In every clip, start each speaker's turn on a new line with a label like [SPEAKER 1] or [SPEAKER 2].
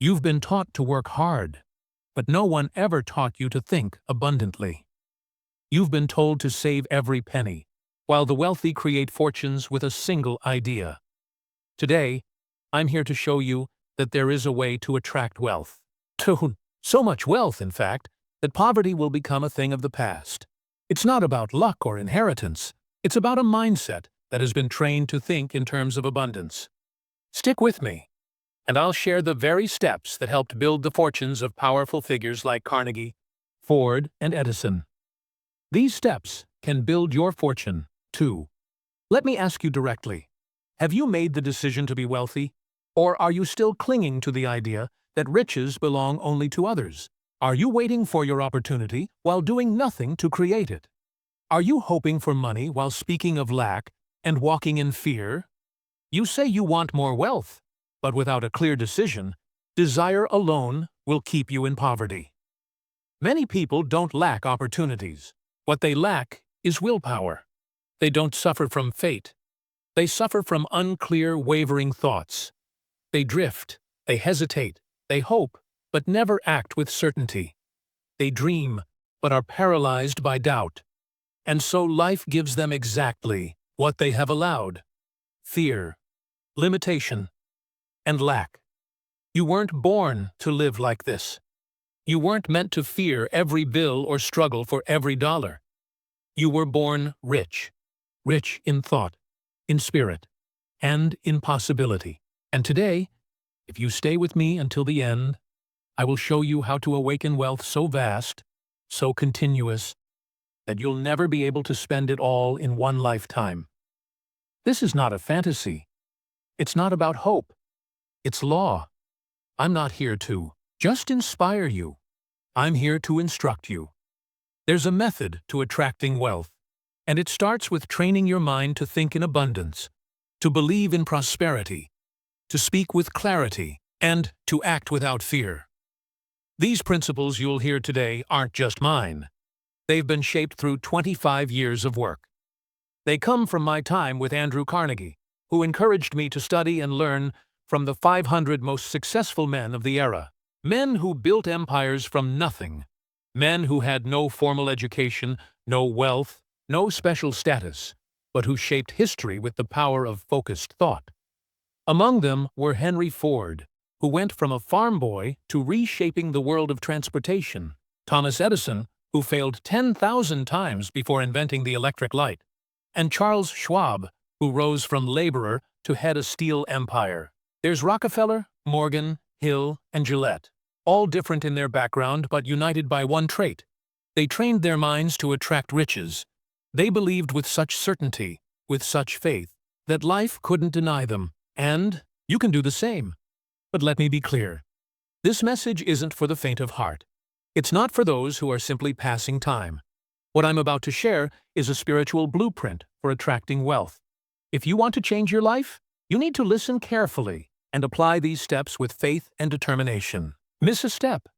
[SPEAKER 1] You've been taught to work hard, but no one ever taught you to think abundantly. You've been told to save every penny, while the wealthy create fortunes with a single idea. Today, I'm here to show you that there is a way to attract wealth. So much wealth, in fact, that poverty will become a thing of the past. It's not about luck or inheritance. It's about a mindset that has been trained to think in terms of abundance. Stick with me, and I'll share the very steps that helped build the fortunes of powerful figures like Carnegie, Ford, and Edison. These steps can build your fortune, too. Let me ask you directly, have you made the decision to be wealthy? Or are you still clinging to the idea that riches belong only to others? Are you waiting for your opportunity while doing nothing to create it? Are you hoping for money while speaking of lack and walking in fear? You say you want more wealth, but without a clear decision, desire alone will keep you in poverty. Many people don't lack opportunities. What they lack is willpower. They don't suffer from fate. They suffer from unclear, wavering thoughts. They drift, they hesitate, they hope, but never act with certainty. They dream, but are paralyzed by doubt. And so life gives them exactly what they have allowed: fear, limitation, and lack. You weren't born to live like this. You weren't meant to fear every bill or struggle for every dollar. You were born rich. Rich in thought, in spirit, and in possibility. And today, if you stay with me until the end, I will show you how to awaken wealth so vast, so continuous, that you'll never be able to spend it all in one lifetime. This is not a fantasy. It's not about hope. It's law. I'm not here to just inspire you. I'm here to instruct you. There's a method to attracting wealth, and it starts with training your mind to think in abundance, to believe in prosperity, to speak with clarity, and to act without fear. These principles you'll hear today aren't just mine. They've been shaped through 25 years of work. They come from my time with Andrew Carnegie, who encouraged me to study and learn from the 500 most successful men of the era. Men who built empires from nothing. Men who had no formal education, no wealth, no special status, but who shaped history with the power of focused thought. Among them were Henry Ford, who went from a farm boy to reshaping the world of transportation; Thomas Edison, who failed 10,000 times before inventing the electric light; and Charles Schwab, who rose from laborer to head a steel empire. There's Rockefeller, Morgan, Hill, and Gillette, all different in their background but united by one trait. They trained their minds to attract riches. They believed with such certainty, with such faith, that life couldn't deny them. And you can do the same. But let me be clear. This message isn't for the faint of heart. It's not for those who are simply passing time. What I'm about to share is a spiritual blueprint for attracting wealth. If you want to change your life, you need to listen carefully and apply these steps with faith and determination. Miss a step,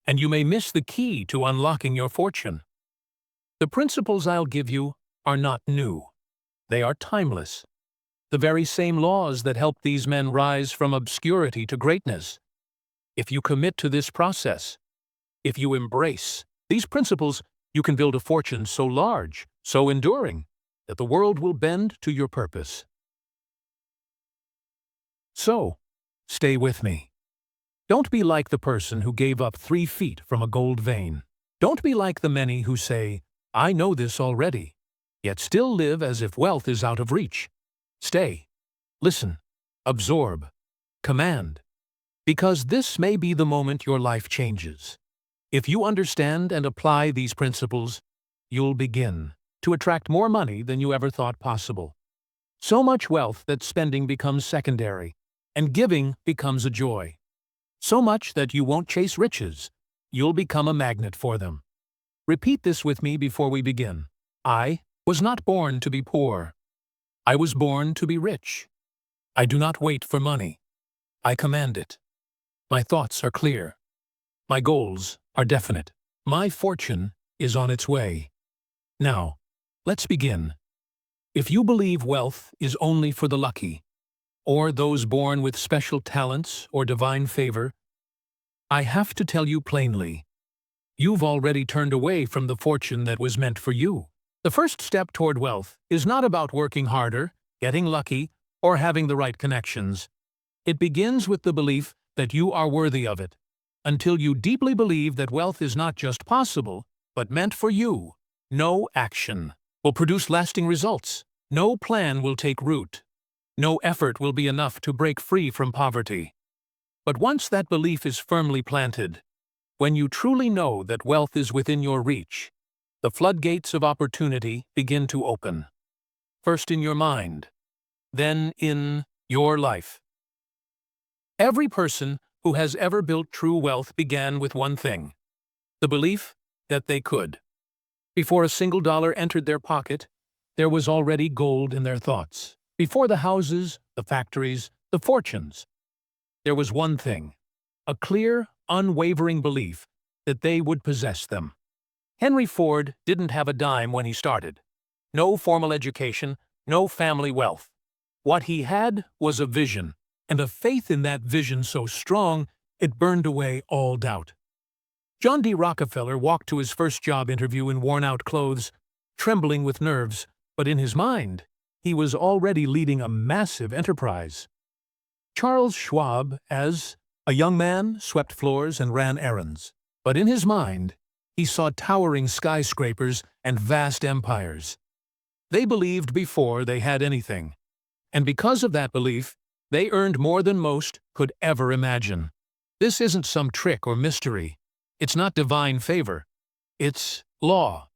[SPEAKER 1] and you may miss the key to unlocking your fortune. The principles I'll give you are not new. They are timeless. The very same laws that helped these men rise from obscurity to greatness. If you commit to this process, if you embrace these principles, you can build a fortune so large, so enduring, that the world will bend to your purpose. So, stay with me. Don't be like the person who gave up 3 feet from a gold vein. Don't be like the many who say, "I know this already," yet still live as if wealth is out of reach. Stay, listen, absorb, command, because this may be the moment your life changes. If you understand and apply these principles, you'll begin to attract more money than you ever thought possible. So much wealth that spending becomes secondary, and giving becomes a joy. So much that you won't chase riches, you'll become a magnet for them. Repeat this with me before we begin. I was not born to be poor. I was born to be rich. I do not wait for money. I command it. My thoughts are clear. My goals are definite. My fortune is on its way. Now, let's begin. If you believe wealth is only for the lucky, or those born with special talents or divine favor, I have to tell you plainly. You've already turned away from the fortune that was meant for you. The first step toward wealth is not about working harder, getting lucky, or having the right connections. It begins with the belief that you are worthy of it. Until you deeply believe that wealth is not just possible, but meant for you, no action will produce lasting results. No plan will take root. No effort will be enough to break free from poverty. But once that belief is firmly planted, when you truly know that wealth is within your reach, the floodgates of opportunity begin to open. First in your mind, then in your life. Every person who has ever built true wealth began with one thing: the belief that they could. Before a single dollar entered their pocket, there was already gold in their thoughts. Before the houses, the factories, the fortunes, there was one thing: a clear, unwavering belief that they would possess them. Henry Ford didn't have a dime when he started. No formal education, no family wealth. What he had was a vision, and a faith in that vision so strong it burned away all doubt. John D. Rockefeller walked to his first job interview in worn-out clothes, trembling with nerves, but in his mind, he was already leading a massive enterprise. Charles Schwab, as a young man, swept floors and ran errands, but in his mind, he saw towering skyscrapers and vast empires. They believed before they had anything, and because of that belief, they earned more than most could ever imagine. This isn't some trick or mystery. It's not divine favor. It's law.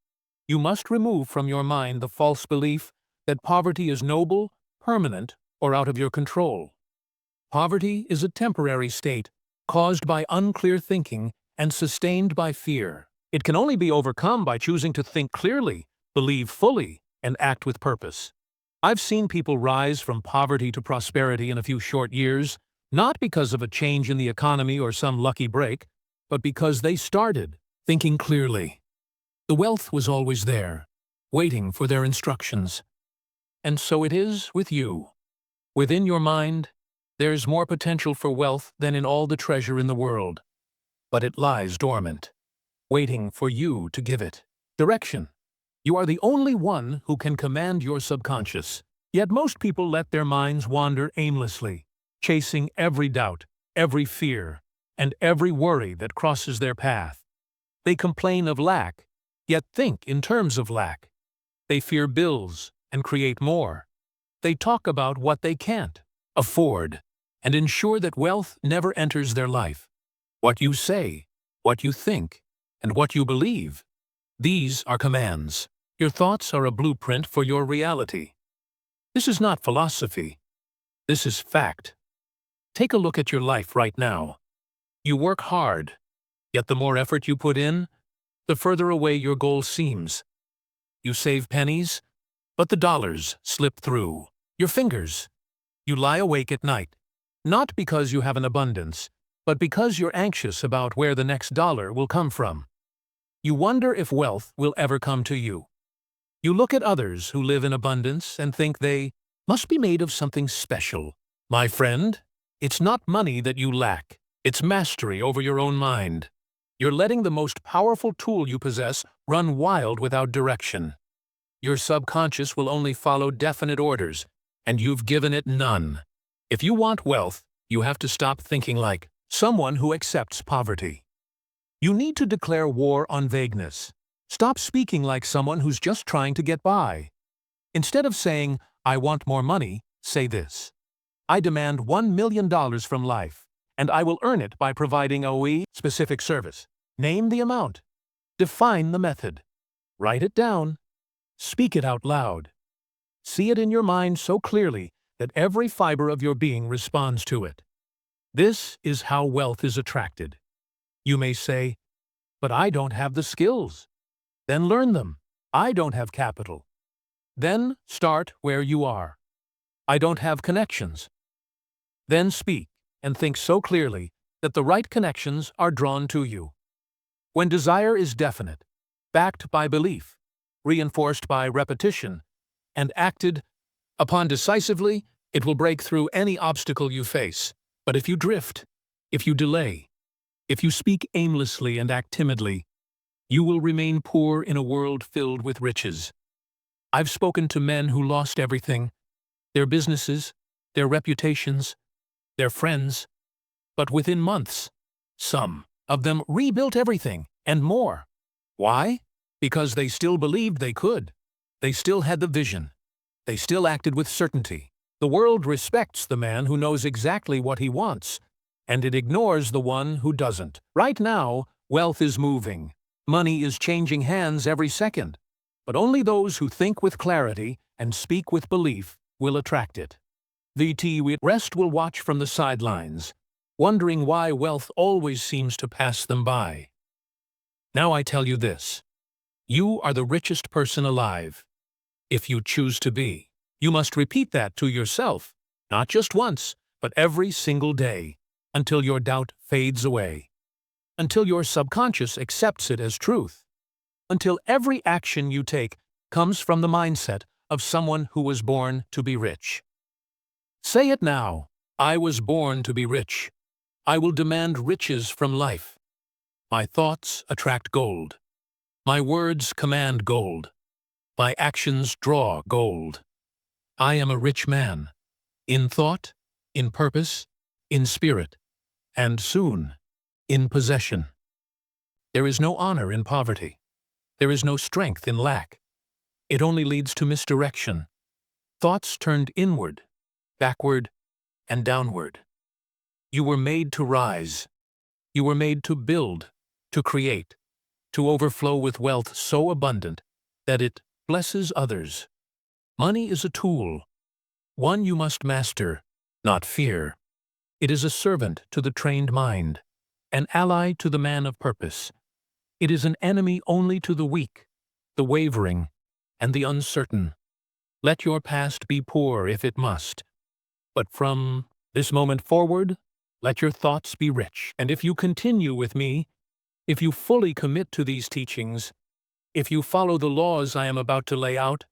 [SPEAKER 1] You must remove from your mind the false belief that poverty is noble, permanent, or out of your control. Poverty is a temporary state caused by unclear thinking and sustained by fear. It can only be overcome by choosing to think clearly, believe fully, and act with purpose. I've seen people rise from poverty to prosperity in a few short years, not because of a change in the economy or some lucky break, but because they started thinking clearly. The wealth was always there, waiting for their instructions. And so it is with you. Within your mind, there's more potential for wealth than in all the treasure in the world. But it lies dormant, waiting for you to give it direction. You are the only one who can command your subconscious. Yet most people let their minds wander aimlessly, chasing every doubt, every fear, and every worry that crosses their path. They complain of lack, yet think in terms of lack. They fear bills and create more. They talk about what they can't afford and ensure that wealth never enters their life. What you say, what you think, and what you believe, these are commands. Your thoughts are a blueprint for your reality. This is not philosophy. This is fact. Take a look at your life right now. You work hard, yet the more effort you put in, the further away your goal seems. You save pennies, but the dollars slip through your fingers. You lie awake at night, not because you have an abundance, but because you're anxious about where the next dollar will come from. You wonder if wealth will ever come to you. You look at others who live in abundance and think they must be made of something special. My friend, it's not money that you lack. It's mastery over your own mind. You're letting the most powerful tool you possess run wild without direction. Your subconscious will only follow definite orders, and you've given it none. If you want wealth, you have to stop thinking like someone who accepts poverty. You need to declare war on vagueness. Stop speaking like someone who's just trying to get by. Instead of saying, "I want more money," say this: "I demand $1 million from life, and I will earn it by providing a specific service." Name the amount. Define the method. Write it down. Speak it out loud. See it in your mind so clearly that every fiber of your being responds to it. This is how wealth is attracted. You may say, "But I don't have the skills." Then learn them. "I don't have capital." Then start where you are. "I don't have connections." Then speak and think so clearly that the right connections are drawn to you. When desire is definite, backed by belief, reinforced by repetition, and acted upon decisively, it will break through any obstacle you face. But if you drift, if you delay, If you speak aimlessly and act timidly, you will remain poor in a world filled with riches. I've spoken to men who lost everything, their businesses, their reputations, their friends, but within months, some of them rebuilt everything and more. Why? Because they still believed they could. They still had the vision. They still acted with certainty. The world respects the man who knows exactly what he wants, and it ignores the one who doesn't. Right now, wealth is moving. Money is changing hands every second. But only those who think with clarity and speak with belief will attract it. The rest will watch from the sidelines, wondering why wealth always seems to pass them by. Now I tell you this. You are the richest person alive, if you choose to be. You must repeat that to yourself, not just once, but every single day, until your doubt fades away, until your subconscious accepts it as truth, until every action you take comes from the mindset of someone who was born to be rich. Say it now. I was born to be rich. I will demand riches from life. My thoughts attract gold. My words command gold. My actions draw gold. I am a rich man, in thought, in purpose, in spirit, and soon, in possession. There is no honor in poverty. There is no strength in lack. It only leads to misdirection. Thoughts turned inward, backward, and downward. You were made to rise. You were made to build, to create, to overflow with wealth so abundant that it blesses others. Money is a tool, one you must master, not fear. It is a servant to the trained mind, an ally to the man of purpose. It is an enemy only to the weak, the wavering, and the uncertain. Let your past be poor if it must. But from this moment forward, let your thoughts be rich. And if you continue with me, if you fully commit to these teachings, if you follow the laws I am about to lay out,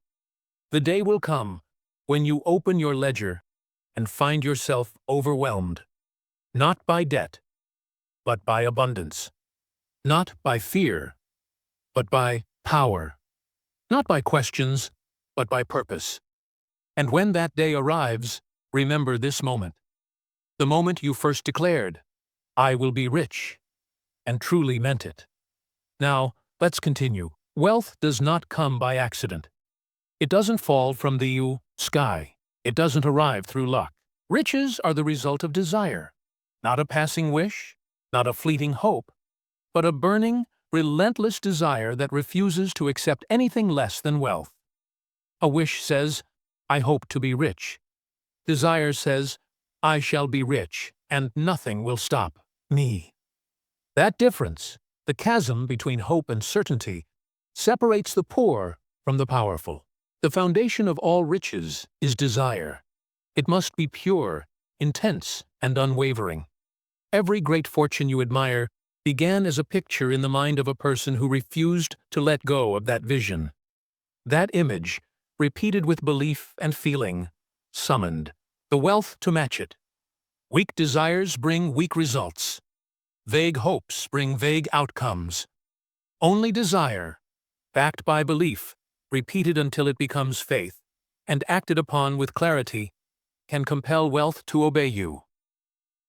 [SPEAKER 1] the day will come when you open your ledger and find yourself overwhelmed, not by debt, but by abundance, not by fear, but by power, not by questions, but by purpose. And when that day arrives, remember this moment, the moment you first declared, I will be rich, and truly meant it. Now, let's continue. Wealth does not come by accident. It doesn't fall from the sky. It doesn't arrive through luck. Riches are the result of desire, not a passing wish, not a fleeting hope, but a burning, relentless desire that refuses to accept anything less than wealth. A wish says, I hope to be rich. Desire says, I shall be rich, and nothing will stop me. That difference, the chasm between hope and certainty, separates the poor from the powerful. The foundation of all riches is desire. It must be pure, intense, and unwavering. Every great fortune you admire began as a picture in the mind of a person who refused to let go of that vision. That image, repeated with belief and feeling, summoned the wealth to match it. Weak desires bring weak results. Vague hopes bring vague outcomes. Only desire, backed by belief, repeated until it becomes faith, and acted upon with clarity, can compel wealth to obey you.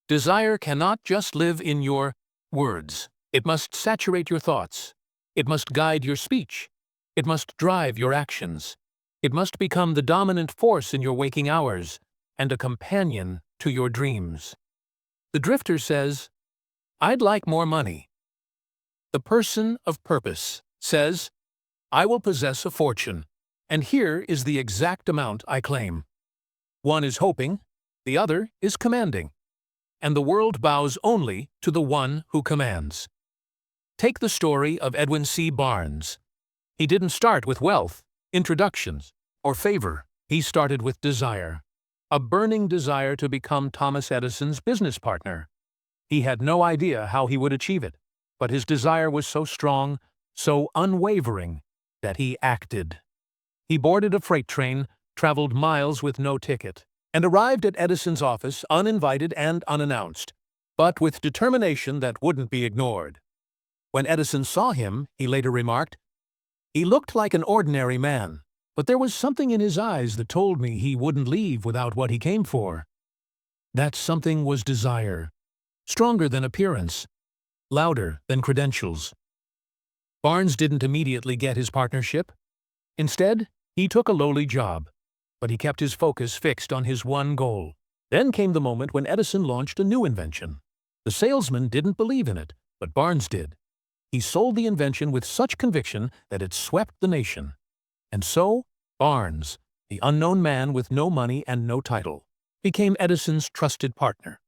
[SPEAKER 1] Desire cannot just live in your words. It must saturate your thoughts. It must guide your speech. It must drive your actions. It must become the dominant force in your waking hours and a companion to your dreams. The drifter says, I'd like more money. The person of purpose says, I will possess a fortune, and here is the exact amount I claim. One is hoping, the other is commanding, and the world bows only to the one who commands. Take the story of Edwin C. Barnes. He didn't start with wealth, introductions, or favor. He started with desire, a burning desire to become Thomas Edison's business partner. He had no idea how he would achieve it, but his desire was so strong, so unwavering, that he acted. He boarded a freight train, traveled miles with no ticket, and arrived at Edison's office uninvited and unannounced. but with determination that wouldn't be ignored. When Edison saw him, he later remarked, "He looked like an ordinary man, but there was something in his eyes that told me he wouldn't leave without what he came for." That something was desire, stronger than appearance, louder than credentials. Barnes didn't immediately get his partnership. Instead, he took a lowly job, but he kept his focus fixed on his one goal. Then came the moment when Edison launched a new invention. The salesman didn't believe in it, but Barnes did. He sold the invention with such conviction that it swept the nation. And so, Barnes, the unknown man with no money and no title, became Edison's trusted partner.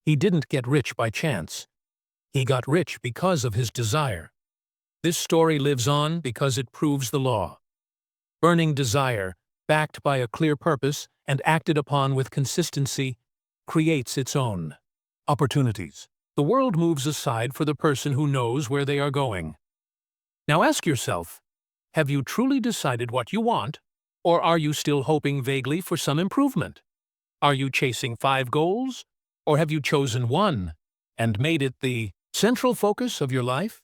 [SPEAKER 1] He didn't get rich by chance. He got rich because of his desire. This story lives on because it proves the law. Burning desire, backed by a clear purpose and acted upon with consistency, creates its own opportunities. The world moves aside for the person who knows where they are going. Now ask yourself, have you truly decided what you want, or are you still hoping vaguely for some improvement? Are you chasing 5 goals, or have you chosen one and made it the central focus of your life?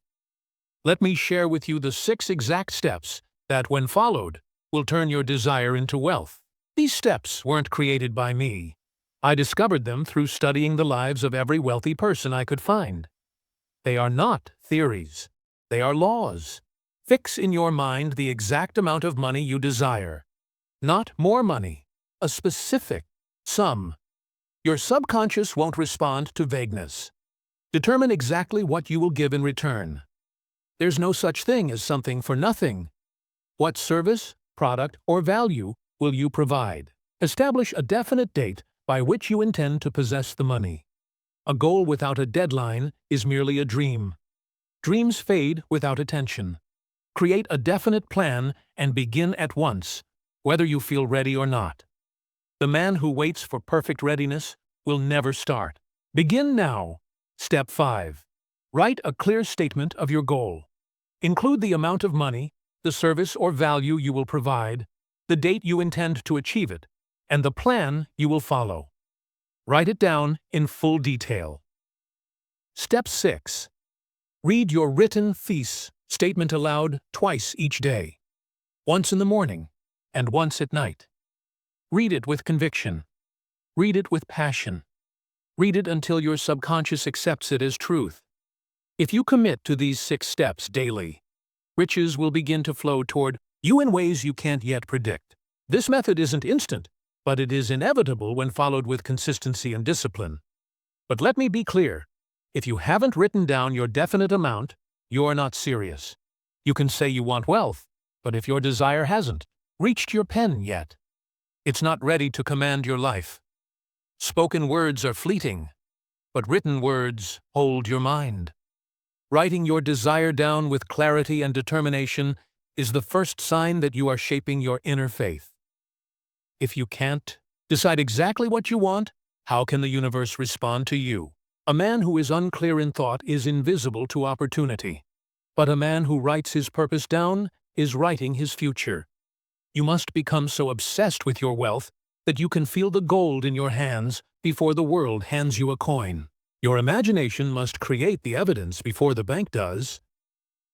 [SPEAKER 1] Let me share with you the 6 exact steps that, when followed, will turn your desire into wealth. These steps weren't created by me. I discovered them through studying the lives of every wealthy person I could find. They are not theories. They are laws. Fix in your mind the exact amount of money you desire. Not more money, a specific sum. Your subconscious won't respond to vagueness. Determine exactly what you will give in return. There's no such thing as something for nothing. What service, product, or value will you provide? Establish a definite date by which you intend to possess the money. A goal without a deadline is merely a dream. Dreams fade without attention. Create a definite plan and begin at once, whether you feel ready or not. The man who waits for perfect readiness will never start. Begin now. Step 5. Write a clear statement of your goal. Include the amount of money, the service or value you will provide, the date you intend to achieve it, and the plan you will follow. Write it down in full detail. Step 6. Read your written thesis statement aloud twice each day, once in the morning and once at night. Read it with conviction. Read it with passion. Read it until your subconscious accepts it as truth. If you commit to these 6 steps daily, riches will begin to flow toward you in ways you can't yet predict. This method isn't instant, but it is inevitable when followed with consistency and discipline. But let me be clear, if you haven't written down your definite amount, you're not serious. You can say you want wealth, but if your desire hasn't reached your pen yet, it's not ready to command your life. Spoken words are fleeting, but written words hold your mind. Writing your desire down with clarity and determination is the first sign that you are shaping your inner faith. If you can't decide exactly what you want, how can the universe respond to you? A man who is unclear in thought is invisible to opportunity. But a man who writes his purpose down is writing his future. You must become so obsessed with your wealth that you can feel the gold in your hands before the world hands you a coin. Your imagination must create the evidence before the bank does.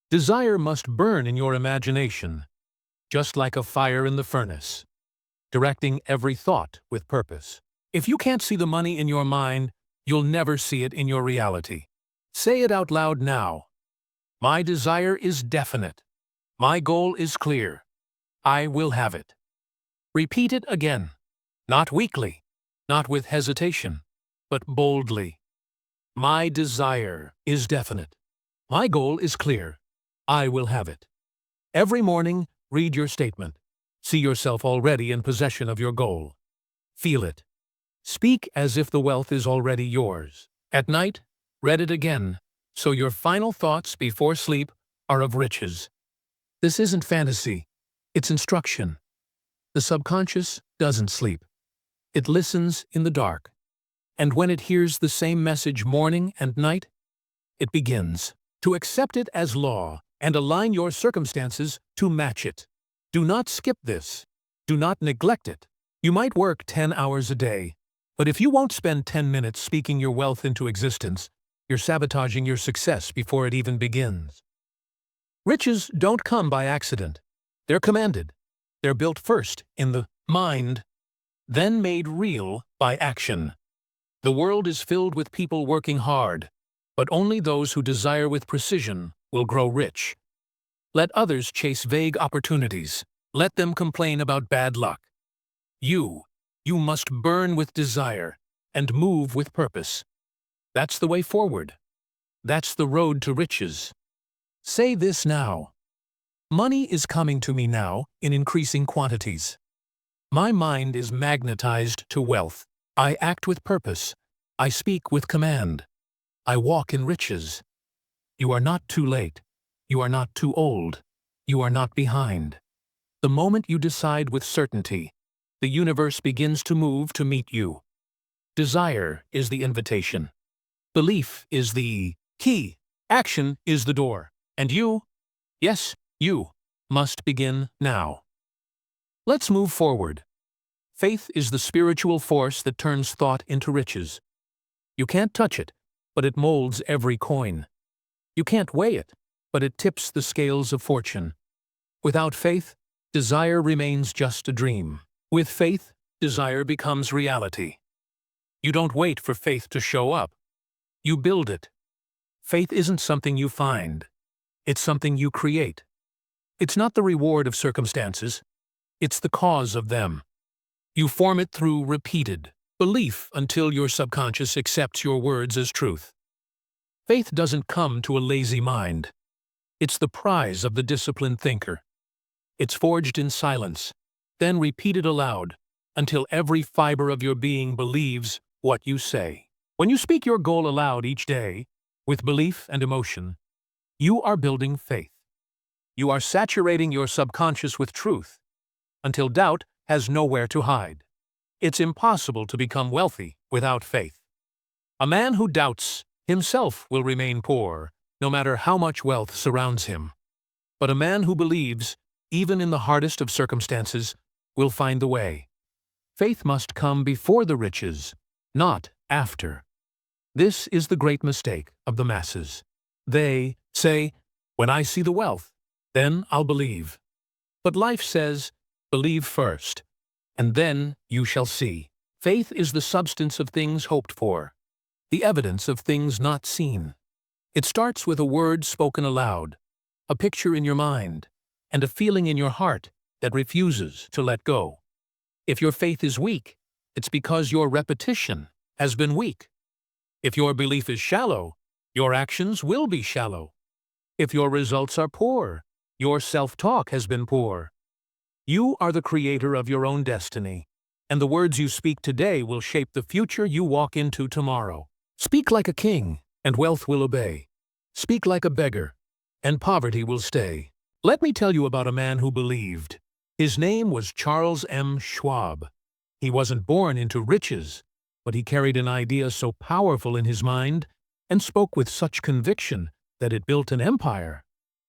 [SPEAKER 1] Desire must burn in your imagination, just like a fire in the furnace, directing every thought with purpose. If you can't see the money in your mind, you'll never see it in your reality. Say it out loud now. My desire is definite. My goal is clear. I will have it. Repeat it again, not weakly, not with hesitation, but boldly. My desire is definite. My goal is clear. I will have it. Every morning, read your statement. See yourself already in possession of your goal. Feel it. Speak as if the wealth is already yours. At night, read it again, so your final thoughts before sleep are of riches. This isn't fantasy. It's instruction. The subconscious doesn't sleep. It listens in the dark. And when it hears the same message morning and night, it begins to accept it as law and align your circumstances to match it. Do not skip this. Do not neglect it. You might work 10 hours a day, But if you won't spend 10 minutes speaking your wealth into existence, you're sabotaging your success before it even begins. Riches don't come by accident. They're commanded. They're built first in the mind, then made real by action. The world is filled with people working hard, but only those who desire with precision will grow rich. Let others chase vague opportunities. Let them complain about bad luck. You must burn with desire and move with purpose. That's the way forward. That's the road to riches. Say this now. Money is coming to me now in increasing quantities. My mind is magnetized to wealth. I act with purpose. I speak with command. I walk in riches. You are not too late. You are not too old. You are not behind. The moment you decide with certainty, the universe begins to move to meet you. Desire is the invitation. Belief is the key. Action is the door. And you, yes, you, must begin now. Let's move forward. Faith is the spiritual force that turns thought into riches. You can't touch it, but it molds every coin. You can't weigh it, but it tips the scales of fortune. Without faith, desire remains just a dream. With faith, desire becomes reality. You don't wait for faith to show up. You build it. Faith isn't something you find. It's something you create. It's not the reward of circumstances. It's the cause of them. You form it through repeated belief until your subconscious accepts your words as truth. Faith doesn't come to a lazy mind. It's the prize of the disciplined thinker. It's forged in silence, then repeated aloud, until every fiber of your being believes what you say. When you speak your goal aloud each day, with belief and emotion, you are building faith. You are saturating your subconscious with truth, until doubt has nowhere to hide. It's impossible to become wealthy without faith. A man who doubts himself will remain poor, no matter how much wealth surrounds him. But a man who believes, even in the hardest of circumstances, will find the way. Faith must come before the riches, not after. This is the great mistake of the masses. They say, "When I see the wealth, then I'll believe." But life says, "Believe first, and then you shall see." Faith is the substance of things hoped for, the evidence of things not seen. It starts with a word spoken aloud, a picture in your mind, and a feeling in your heart that refuses to let go. If your faith is weak, it's because your repetition has been weak. If your belief is shallow, your actions will be shallow. If your results are poor, your self-talk has been poor. You are the creator of your own destiny, and the words you speak today will shape the future you walk into tomorrow. Speak like a king, and wealth will obey. Speak like a beggar, and poverty will stay. Let me tell you about a man who believed. His name was Charles M. Schwab. He wasn't born into riches, but he carried an idea so powerful in his mind and spoke with such conviction that it built an empire.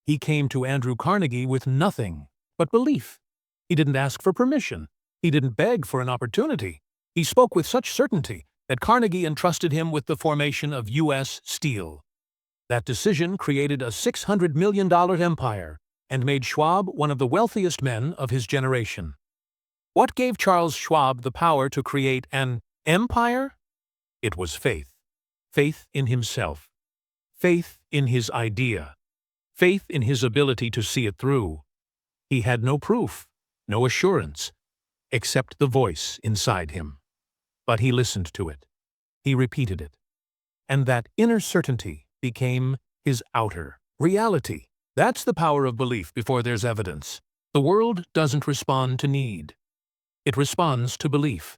[SPEAKER 1] He came to Andrew Carnegie with nothing but belief. He didn't ask for permission. He didn't beg for an opportunity. He spoke with such certainty that Carnegie entrusted him with the formation of U.S. Steel. That decision created a $600 million empire and made Schwab one of the wealthiest men of his generation. What gave Charles Schwab the power to create an empire? It was faith. Faith in himself. Faith in his idea. Faith in his ability to see it through. He had no proof, no assurance, except the voice inside him. But he listened to it. He repeated it. And that inner certainty became his outer reality. That's the power of belief before there's evidence. The world doesn't respond to need. It responds to belief.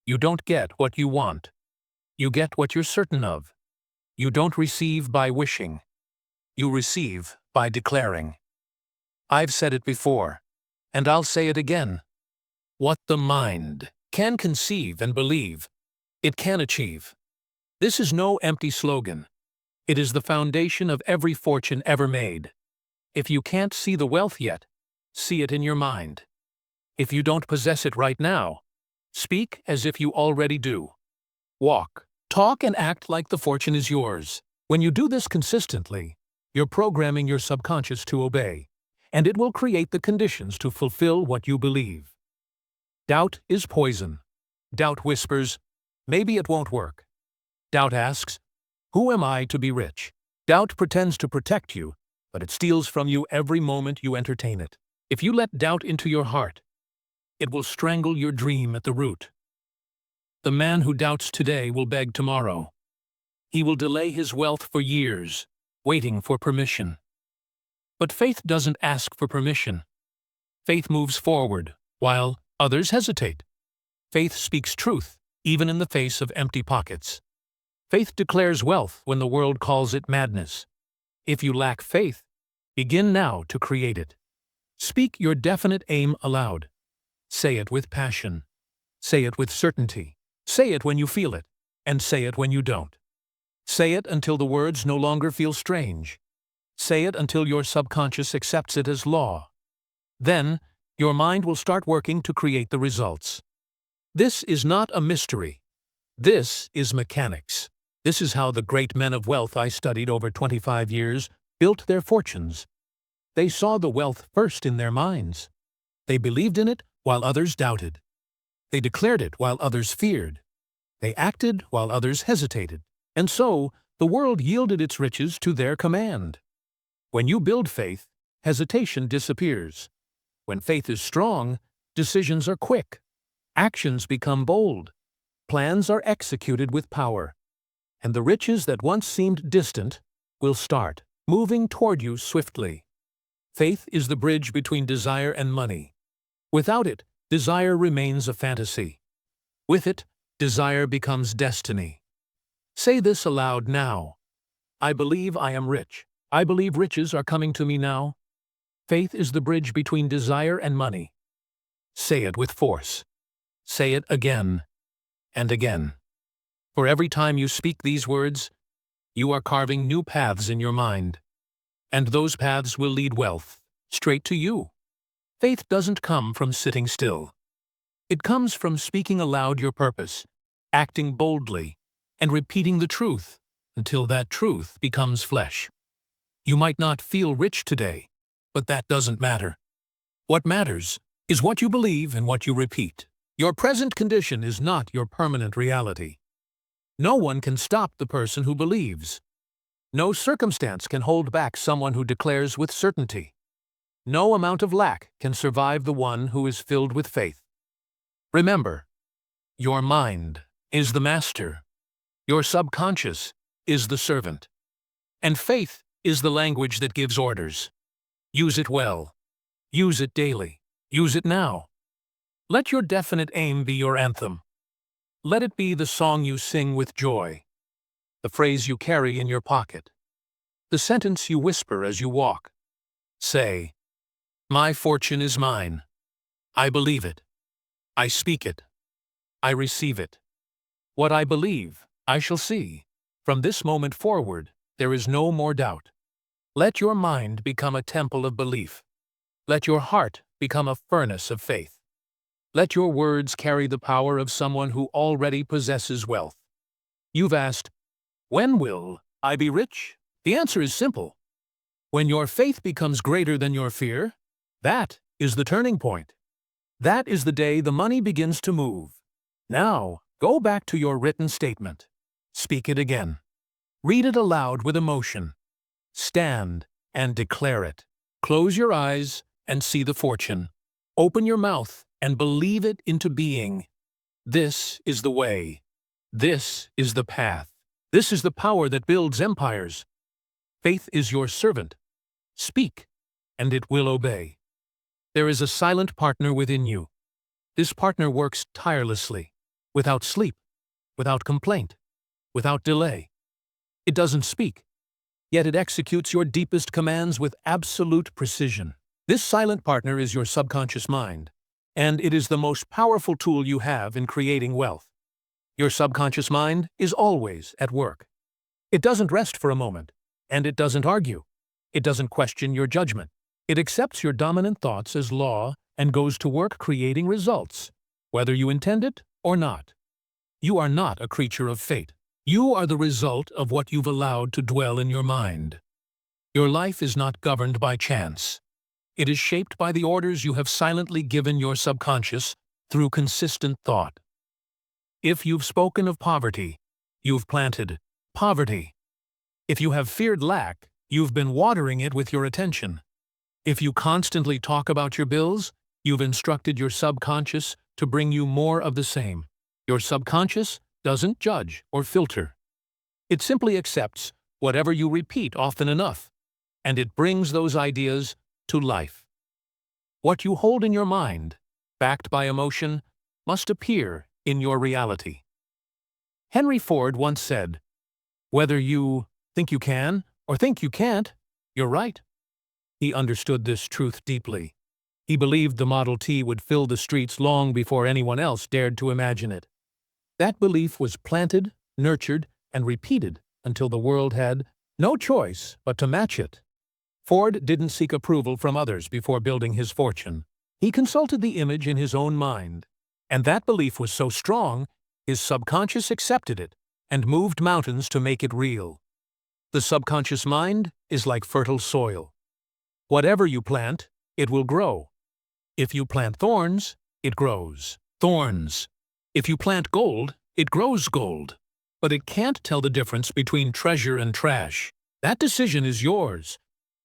[SPEAKER 1] You don't get what you want. You get what you're certain of. You don't receive by wishing. You receive by declaring. I've said it before, and I'll say it again. What the mind can conceive and believe, it can achieve. This is no empty slogan. It is the foundation of every fortune ever made. If you can't see the wealth yet, see it in your mind. If you don't possess it right now, Speak as if you already do. Walk, talk, and act like the fortune is yours. When you do this consistently, you're programming your subconscious to obey, and it will create the conditions to fulfill what you believe. Doubt is poison. Doubt whispers, maybe it won't work. Doubt asks, who am I to be rich? Doubt pretends to protect you, but it steals from you every moment you entertain it. If you let doubt into your heart, it will strangle your dream at the root. The man who doubts today will beg tomorrow. He will delay his wealth for years, waiting for permission. But faith doesn't ask for permission. Faith moves forward, while others hesitate. Faith speaks truth, even in the face of empty pockets. Faith declares wealth when the world calls it madness. If you lack faith, begin now to create it. Speak your definite aim aloud. Say it with passion. Say it with certainty. Say it when you feel it, and say it when you don't. Say it until the words no longer feel strange. Say it until your subconscious accepts it as law. Then, your mind will start working to create the results. This is not a mystery. This is mechanics. This is how the great men of wealth I studied over 25 years built their fortunes. They saw the wealth first in their minds. They believed in it while others doubted. They declared it while others feared. They acted while others hesitated. And so, the world yielded its riches to their command. When you build faith, hesitation disappears. When faith is strong, decisions are quick. Actions become bold. Plans are executed with power. And the riches that once seemed distant will start moving toward you swiftly. Faith is the bridge between desire and money. Without it, desire remains a fantasy. With it, desire becomes destiny. Say this aloud now. I believe I am rich. I believe riches are coming to me now. Faith is the bridge between desire and money. Say it with force. Say it again and again. For every time you speak these words, you are carving new paths in your mind. And those paths will lead wealth straight to you. Faith doesn't come from sitting still. It comes from speaking aloud your purpose, acting boldly, and repeating the truth until that truth becomes flesh. You might not feel rich today, but that doesn't matter. What matters is what you believe and what you repeat. Your present condition is not your permanent reality. No one can stop the person who believes. No circumstance can hold back someone who declares with certainty. No amount of lack can survive the one who is filled with faith. Remember, your mind is the master. Your subconscious is the servant. And faith is the language that gives orders. Use it well. Use it daily. Use it now. Let your definite aim be your anthem. Let it be the song you sing with joy, the phrase you carry in your pocket, the sentence you whisper as you walk. Say, my fortune is mine. I believe it. I speak it. I receive it. What I believe, I shall see. From this moment forward, there is no more doubt. Let your mind become a temple of belief. Let your heart become a furnace of faith. Let your words carry the power of someone who already possesses wealth. You've asked, when will I be rich? The answer is simple. When your faith becomes greater than your fear, that is the turning point. That is the day the money begins to move. Now, go back to your written statement. Speak it again. Read it aloud with emotion. Stand and declare it. Close your eyes and see the fortune. Open your mouth and believe it into being. This is the way. This is the path. This is the power that builds empires. Faith is your servant. Speak, and it will obey. There is a silent partner within you. This partner works tirelessly, without sleep, without complaint, without delay. It doesn't speak, yet it executes your deepest commands with absolute precision. This silent partner is your subconscious mind, and it is the most powerful tool you have in creating wealth. Your subconscious mind is always at work. It doesn't rest for a moment, and it doesn't argue. It doesn't question your judgment. It accepts your dominant thoughts as law and goes to work creating results. whether you intend it or not. You are not a creature of fate. You are the result of what you've allowed to dwell in your mind. Your life is not governed by chance. It is shaped by the orders you have silently given your subconscious through consistent thought. If you've spoken of poverty, you've planted poverty. If you have feared lack, you've been watering it with your attention. If you constantly talk about your bills, you've instructed your subconscious to bring you more of the same. Your subconscious doesn't judge or filter. It simply accepts whatever you repeat often enough, and it brings those ideas to life. What you hold in your mind, backed by emotion, must appear in your reality. Henry Ford once said, "Whether you think you can or think you can't, you're right." He understood this truth deeply. He believed the Model T would fill the streets long before anyone else dared to imagine it. That belief was planted, nurtured, and repeated until the world had no choice but to match it. Ford didn't seek approval from others before building his fortune. He consulted the image in his own mind, and that belief was so strong, his subconscious accepted it and moved mountains to make it real. The subconscious mind is like fertile soil. Whatever you plant, it will grow. If you plant thorns, it grows thorns. If you plant gold, it grows gold. But it can't tell the difference between treasure and trash. That decision is yours.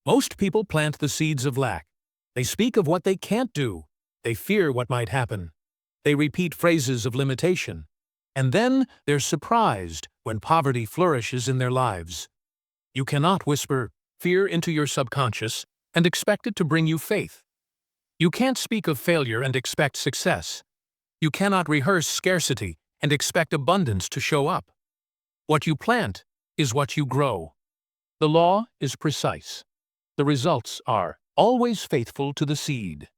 [SPEAKER 1] Most people plant the seeds of lack. They speak of what they can't do. They fear what might happen. They repeat phrases of limitation. And then they're surprised when poverty flourishes in their lives. You cannot whisper fear into your subconscious and expect it to bring you faith. You can't speak of failure and expect success. You cannot rehearse scarcity and expect abundance to show up. What you plant is what you grow. The law is precise. The results are always faithful to the seed.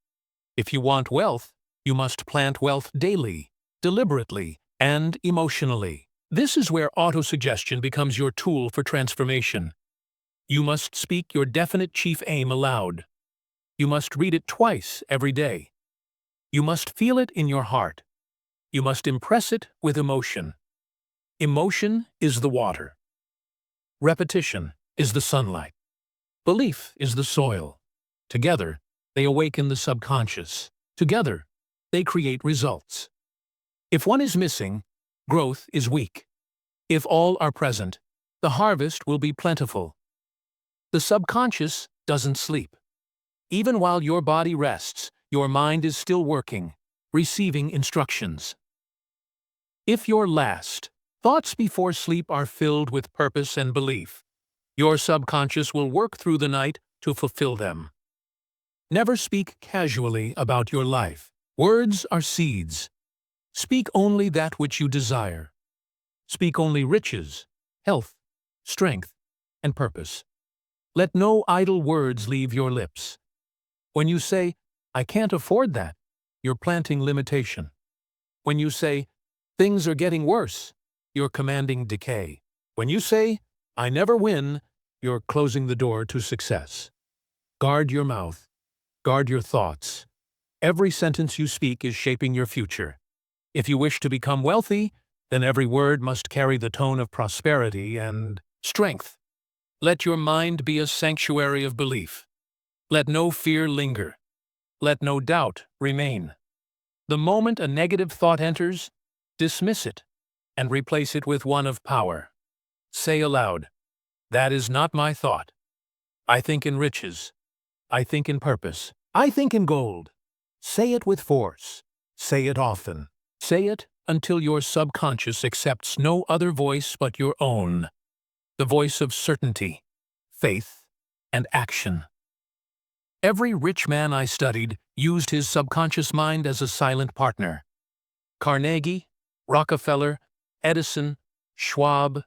[SPEAKER 1] If you want wealth, you must plant wealth daily, deliberately, and emotionally. This is where autosuggestion becomes your tool for transformation. You must speak your definite chief aim aloud. You must read it twice every day. You must feel it in your heart. You must impress it with emotion. Emotion is the water. Repetition is the sunlight. Belief is the soil. Together, they awaken the subconscious. Together, they create results. If one is missing, growth is weak. If all are present, the harvest will be plentiful. The subconscious doesn't sleep. Even while your body rests, your mind is still working, receiving instructions. If your last thoughts before sleep are filled with purpose and belief, your subconscious will work through the night to fulfill them. Never speak casually about your life. Words are seeds. Speak only that which you desire. Speak only riches, health, strength, and purpose. Let no idle words leave your lips. When you say, "I can't afford that," you're planting limitation. When you say, "Things are getting worse," you're commanding decay. When you say, "I never win," you're closing the door to success. Guard your mouth. Guard your thoughts. Every sentence you speak is shaping your future. If you wish to become wealthy, then every word must carry the tone of prosperity and strength. Let your mind be a sanctuary of belief. Let no fear linger. Let no doubt remain. The moment a negative thought enters, dismiss it and replace it with one of power. Say aloud, "That is not my thought. I think in riches. I think in purpose. I think in gold." Say it with force. Say it often. Say it until your subconscious accepts no other voice but your own. The voice of certainty, faith, and action. Every rich man I studied used his subconscious mind as a silent partner. Carnegie, Rockefeller, Edison, Schwab,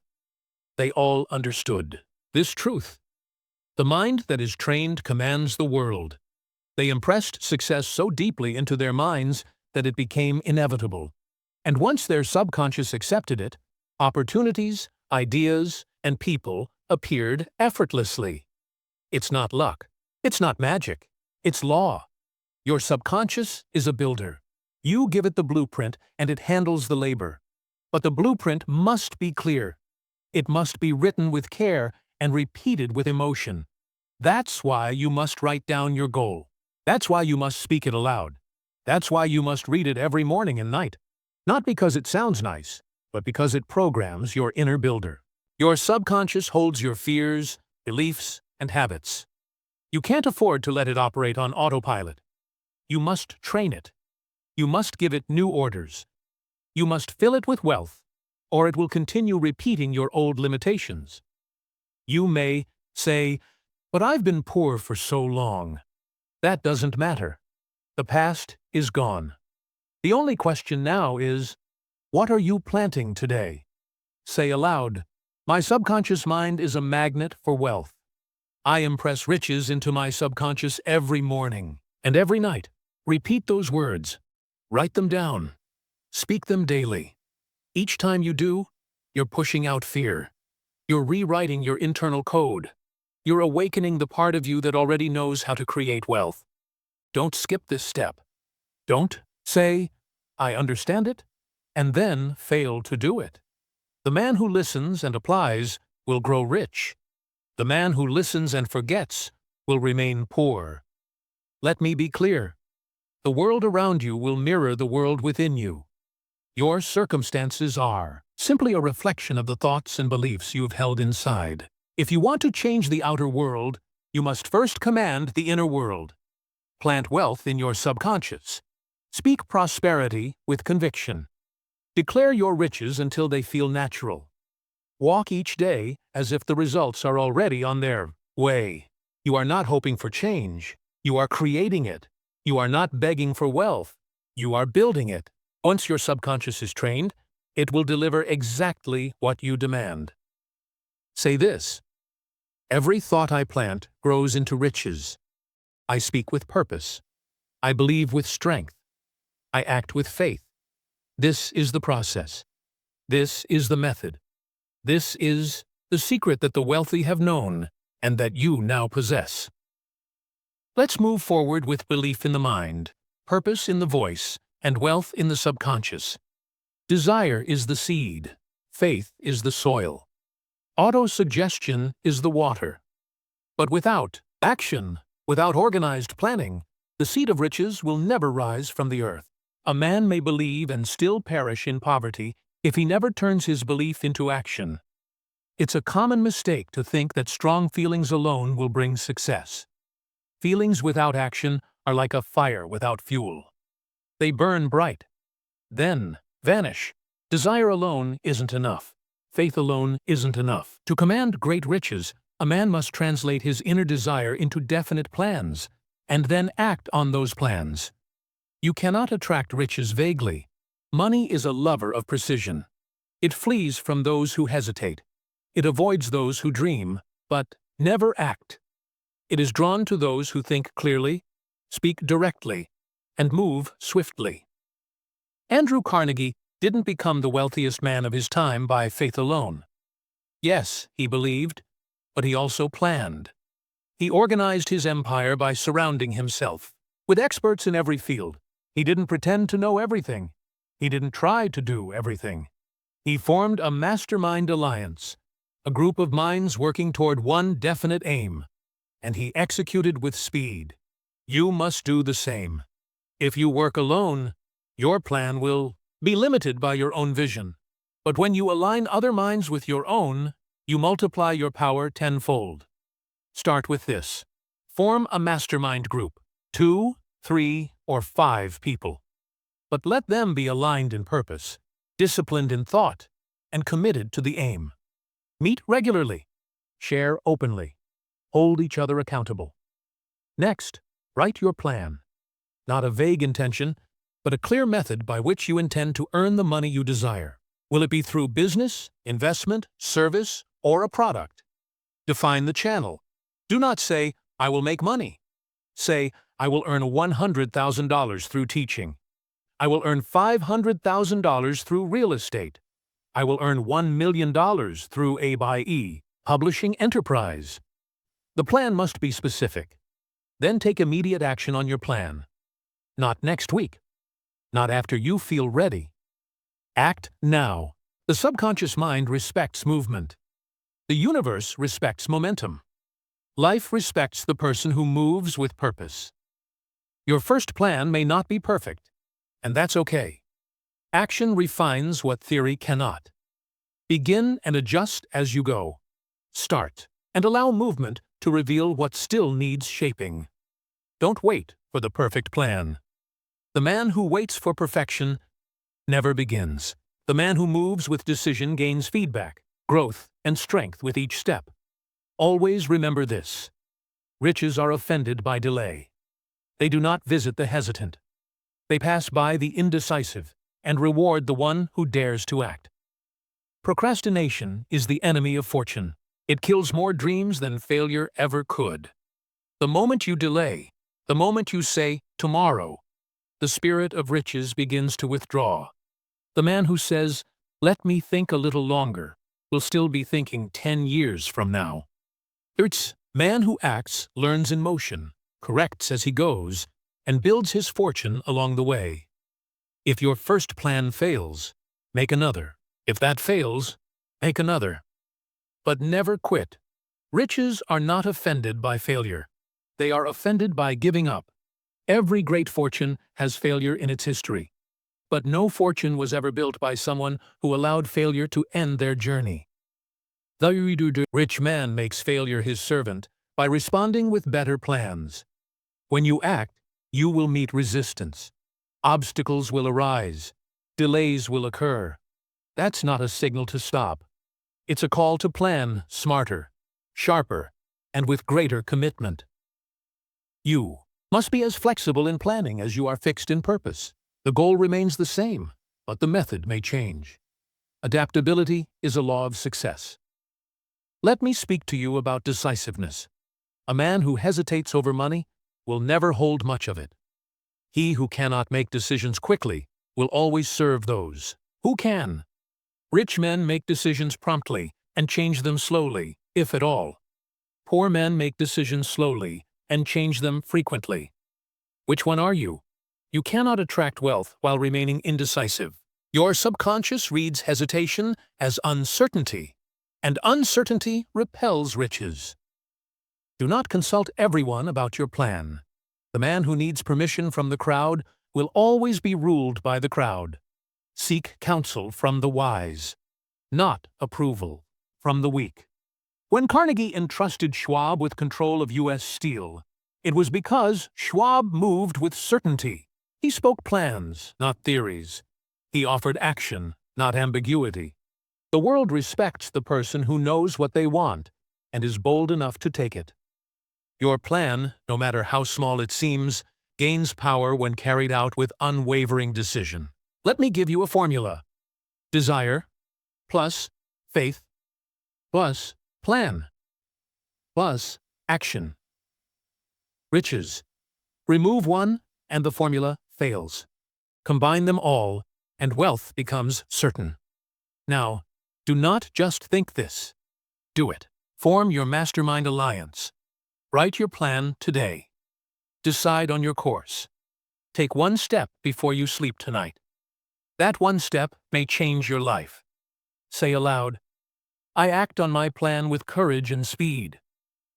[SPEAKER 1] they all understood this truth. The mind that is trained commands the world. They impressed success so deeply into their minds that it became inevitable. And once their subconscious accepted it, opportunities, ideas, and people appeared effortlessly. It's not luck. It's not magic. It's law. Your subconscious is a builder. You give it the blueprint and it handles the labor. But the blueprint must be clear. It must be written with care and repeated with emotion. That's why you must write down your goal. That's why you must speak it aloud. That's why you must read it every morning and night. Not because it sounds nice, but because it programs your inner builder. Your subconscious holds your fears, beliefs, and habits. You can't afford to let it operate on autopilot. You must train it. You must give it new orders. You must fill it with wealth, or it will continue repeating your old limitations. You may say, "But I've been poor for so long." That doesn't matter. The past is gone. The only question now is, what are you planting today? Say aloud, "My subconscious mind is a magnet for wealth. I impress riches into my subconscious every morning and every night." Repeat those words. Write them down. Speak them daily. Each time you do, you're pushing out fear. You're rewriting your internal code. You're awakening the part of you that already knows how to create wealth. Don't skip this step. Don't say, "I understand it," and then fail to do it. The man who listens and applies will grow rich. The man who listens and forgets will remain poor. Let me be clear. The world around you will mirror the world within you. Your circumstances are simply a reflection of the thoughts and beliefs you've held inside. If you want to change the outer world, you must first command the inner world. Plant wealth in your subconscious. Speak prosperity with conviction. Declare your riches until they feel natural. Walk each day as if the results are already on their way. You are not hoping for change. You are creating it. You are not begging for wealth. You are building it. Once your subconscious is trained, it will deliver exactly what you demand. Say this: "Every thought I plant grows into riches. I speak with purpose. I believe with strength. I act with faith. This is the process. This is the method. This is the secret that the wealthy have known and that you now possess." Let's move forward with belief in the mind, purpose in the voice, and wealth in the subconscious. Desire is the seed. Faith is the soil. Auto-suggestion is the water. But without action, without organized planning, the seed of riches will never rise from the earth. A man may believe and still perish in poverty if he never turns his belief into action. It's a common mistake to think that strong feelings alone will bring success. Feelings without action are like a fire without fuel. They burn bright, then vanish. Desire alone isn't enough. Faith alone isn't enough. To command great riches, a man must translate his inner desire into definite plans, and then act on those plans. You cannot attract riches vaguely. Money is a lover of precision. It flees from those who hesitate. It avoids those who dream, but never act. It is drawn to those who think clearly, speak directly, and move swiftly. Andrew Carnegie didn't become the wealthiest man of his time by faith alone. Yes, he believed, but he also planned. He organized his empire by surrounding himself with experts in every field. He didn't pretend to know everything. He didn't try to do everything. He formed a mastermind alliance, a group of minds working toward one definite aim, and he executed with speed. You must do the same. If you work alone, your plan will be limited by your own vision. But when you align other minds with your own, you multiply your power tenfold. Start with this. Form a mastermind group, 2, 3, or 5 people. But let them be aligned in purpose, disciplined in thought, and committed to the aim. Meet regularly. Share openly. Hold each other accountable. Next, write your plan. Not a vague intention, but a clear method by which you intend to earn the money you desire. Will it be through business, investment, service, or a product? Define the channel. Do not say, "I will make money." Say, "I will earn $100,000 through teaching. I will earn $500,000 through real estate. I will earn $1 million through A by E, publishing enterprise." The plan must be specific. Then take immediate action on your plan. Not next week. not after you feel ready. Act now. The subconscious mind respects movement. The universe respects momentum. Life respects the person who moves with purpose. Your first plan may not be perfect, and that's okay. Action refines what theory cannot. Begin and adjust as you go. Start, and allow movement to reveal what still needs shaping. Don't wait for the perfect plan. The man who waits for perfection never begins. The man who moves with decision gains feedback, growth, and strength with each step. Always remember this. Riches are offended by delay. They do not visit the hesitant. They pass by the indecisive and reward the one who dares to act. Procrastination is the enemy of fortune. It kills more dreams than failure ever could. The moment you delay, the moment you say, tomorrow, the spirit of riches begins to withdraw. The man who says, let me think a little longer, will still be thinking 10 years from now. It's man who acts learns in motion, corrects as he goes, and builds his fortune along the way. If your first plan fails, make another. If that fails, make another. But never quit. Riches are not offended by failure. They are offended by giving up. Every great fortune has failure in its history. But no fortune was ever built by someone who allowed failure to end their journey. The rich man makes failure his servant by responding with better plans. When you act, you will meet resistance. Obstacles will arise. Delays will occur. That's not a signal to stop. It's a call to plan smarter, sharper, and with greater commitment. You must be as flexible in planning as you are fixed in purpose. The goal remains the same, but the method may change. Adaptability is a law of success. Let me speak to you about decisiveness. A man who hesitates over money will never hold much of it. He who cannot make decisions quickly will always serve those who can. Rich men make decisions promptly and change them slowly, if at all. Poor men make decisions slowly and change them frequently. Which one are you? You cannot attract wealth while remaining indecisive. Your subconscious reads hesitation as uncertainty, and uncertainty repels riches. Do not consult everyone about your plan. The man who needs permission from the crowd will always be ruled by the crowd. Seek counsel from the wise, not approval from the weak. When Carnegie entrusted Schwab with control of U.S. Steel, it was because Schwab moved with certainty. He spoke plans, not theories. He offered action, not ambiguity. The world respects the person who knows what they want and is bold enough to take it. Your plan, no matter how small it seems, gains power when carried out with unwavering decision. Let me give you a formula. Desire plus faith plus plan plus action. Riches. Remove one and the formula fails. Combine them all and wealth becomes certain. Now, do not just think this. Do it. Form your mastermind alliance. Write your plan today. Decide on your course. Take one step before you sleep tonight. That one step may change your life. Say aloud, I act on my plan with courage and speed.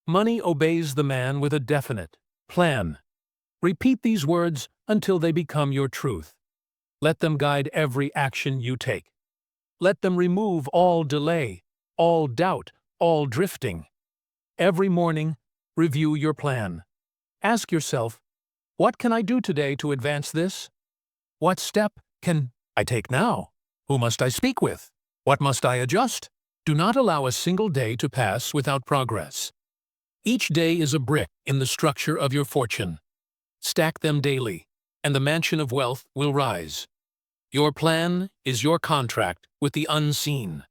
[SPEAKER 1] Money obeys the man with a definite plan. Repeat these words until they become your truth. Let them guide every action you take. Let them remove all delay, all doubt, all drifting. Every morning, review your plan. Ask yourself, what can I do today to advance this? What step can I take now? Who must I speak with? What must I adjust? Do not allow a single day to pass without progress. Each day is a brick in the structure of your fortune. Stack them daily, and the mansion of wealth will rise. Your plan is your contract with the unseen.